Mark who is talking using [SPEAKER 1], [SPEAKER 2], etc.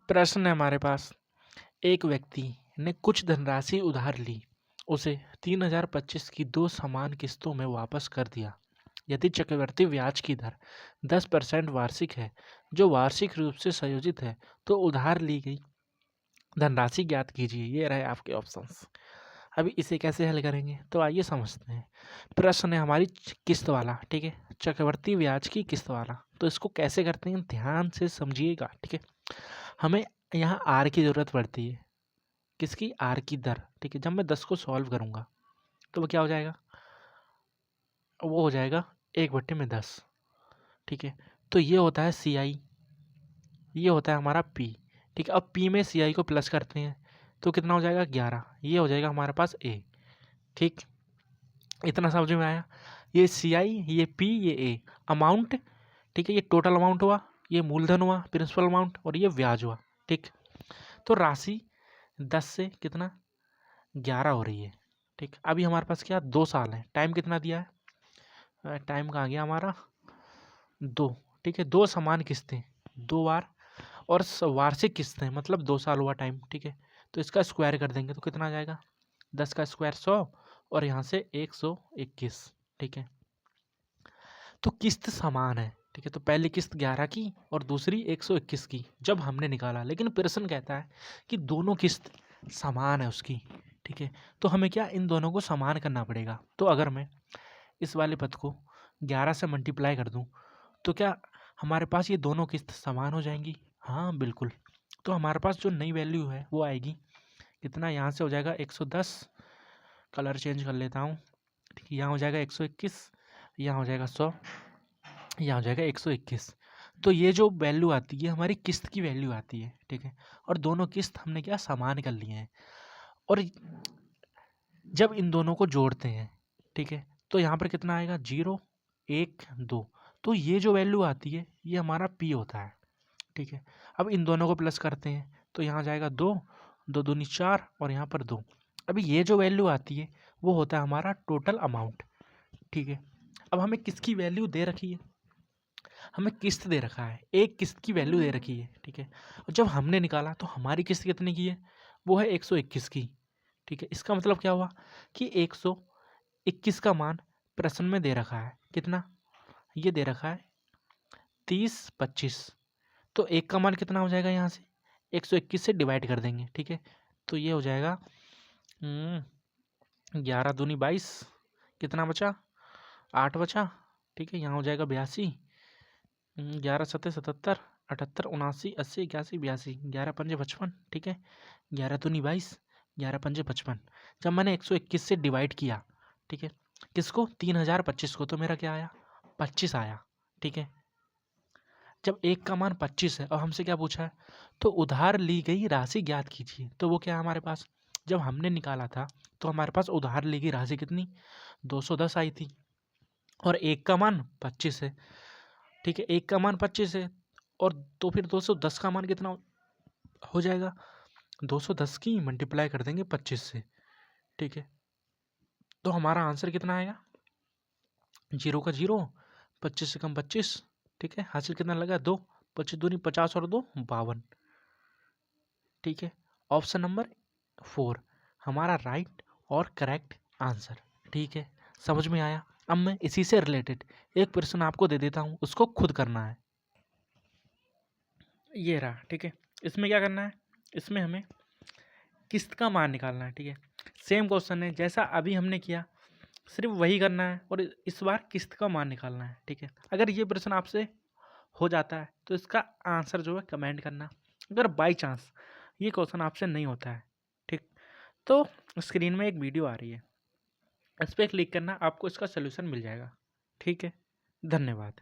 [SPEAKER 1] प्रश्न है हमारे पास, एक व्यक्ति ने कुछ धनराशि उधार ली, उसे 3025 की 2 समान किस्तों में वापस कर दिया। यदि चक्रवृद्धि ब्याज की दर 10% वार्षिक है, जो वार्षिक रूप से संयोजित है, तो उधार ली गई धनराशि ज्ञात कीजिए। ये रहे आपके ऑप्शंस। अभी इसे कैसे हल करेंगे, तो आइए समझते हैं। प्रश्न है हमारी किस्त वाला, ठीक है, चक्रवृद्धि ब्याज की किस्त वाला। तो इसको कैसे करते हैं, ध्यान से समझिएगा, ठीक है। हमें यहाँ आर की ज़रूरत पड़ती है। किसकी? आर की दर, ठीक है। जब मैं 10 को सॉल्व करूँगा तो वो क्या हो जाएगा, वो हो जाएगा 1/10, ठीक है। तो ये होता है सी आई, ये होता है हमारा पी, ठीक है। अब पी में सी आई को प्लस करते हैं तो कितना हो जाएगा 11, ये हो जाएगा हमारे पास ए, ठीक। इतना समझ में आया। ये सी आई, ये पी, ये ए अमाउंट, ठीक है। ये टोटल अमाउंट हुआ, ये मूलधन हुआ प्रिंसिपल अमाउंट, और ये ब्याज हुआ, ठीक। तो राशि 10 से कितना 11 हो रही है, ठीक। अभी हमारे पास क्या 2 साल है, टाइम कितना दिया है, टाइम कहाँ गया हमारा 2, ठीक है। 2 समान किस्तें 2 बार, और वार्षिक किस्तें मतलब 2 साल हुआ टाइम, ठीक है। तो इसका स्क्वायर कर देंगे तो कितना आ जाएगा, 10 का स्क्वायर 100, और यहाँ से 121, ठीक है। तो किस्त समान है, ठीक है। तो पहली किस्त 11 की और दूसरी 121 की जब हमने निकाला, लेकिन प्रश्न कहता है कि दोनों किस्त समान है उसकी, ठीक है। तो हमें क्या इन दोनों को समान करना पड़ेगा। तो अगर मैं इस वाले पद को 11 से मल्टीप्लाई कर दूं तो क्या हमारे पास ये दोनों किस्त समान हो जाएंगी? हाँ बिल्कुल। तो हमारे पास जो नई वैल्यू है वो आएगी कितना, यहाँ से हो जाएगा 110, कलर चेंज कर लेता हूँ, ठीक है। यहाँ हो जाएगा 121, यहाँ हो जाएगा 100, यहाँ हो जाएगा 121। तो ये जो वैल्यू आती है हमारी किस्त की वैल्यू आती है, ठीक है। और दोनों किस्त हमने क्या समान कर लिए हैं। और जब इन दोनों को जोड़ते हैं, ठीक है, तो यहाँ पर कितना आएगा 0 1 2। तो ये जो वैल्यू आती है ये हमारा पी होता है, ठीक है। अब इन दोनों को प्लस करते हैं तो यहाँ जाएगा 2 2 दूनी 4, और यहाँ पर 2। अभी ये जो वैल्यू आती है वो होता है हमारा टोटल अमाउंट, ठीक है। अब हमें किसकी वैल्यू दे रखी है, हमें किस्त दे रखा है, एक किस्त की वैल्यू दे रखी है, ठीक है। और जब हमने निकाला तो हमारी किस्त कितने की है, वो है 121 की, ठीक है। इसका मतलब क्या हुआ कि 121 का मान प्रश्न में दे रखा है कितना, ये दे रखा है 30 25। तो एक का मान कितना हो जाएगा, यहाँ से 121 से डिवाइड कर देंगे, ठीक है। तो ये हो जाएगा 11 दूनी 22, कितना बचा 8 बचा, ठीक है। यहाँ हो जाएगा 82, 11 सत्ते 77, 78 79 80 81 82, 11 पंजे 55, ठीक है। 11 दूनी 22, 11 पंजे 55। जब मैंने 121 से डिवाइड किया, ठीक है, किसको 3025 को, तो मेरा क्या आया 25 आया, ठीक है। जब एक का मान 25 है और हमसे क्या पूछा है, तो उधार ली गई राशि ज्ञात कीजिए। तो वो क्या है हमारे पास, जब हमने निकाला था तो हमारे पास उधार ली गई राशि कितनी 210 आई थी, और एक का मान 25 है, ठीक है। एक का मान 25 है, और तो फिर 210 का मान कितना हो जाएगा, 210 की मल्टीप्लाई कर देंगे 25 से, ठीक है। तो हमारा आंसर कितना आएगा, 0 का 0, 25 से कम 25, ठीक है। हासिल कितना लगा 2, 25 दूनी 50 और 2 52, ठीक है। ऑप्शन नंबर 4 हमारा राइट और करेक्ट आंसर, ठीक है। समझ में आया। अब मैं इसी से रिलेटेड एक प्रश्न आपको दे देता हूँ, उसको खुद करना है। ये रहा, ठीक है। इसमें क्या करना है, इसमें हमें किस्त का मान निकालना है, ठीक है। सेम क्वेश्चन है जैसा अभी हमने किया, सिर्फ वही करना है, और इस बार किस्त का मान निकालना है, ठीक है। अगर ये प्रश्न आपसे हो जाता है तो इसका आंसर जो है कमेंट करना। अगर बाई चांस ये क्वेश्चन आपसे नहीं होता है, ठीक, तो स्क्रीन में एक वीडियो आ रही है, इस पर क्लिक करना, आपको इसका सोल्यूशन मिल जाएगा, ठीक है। धन्यवाद।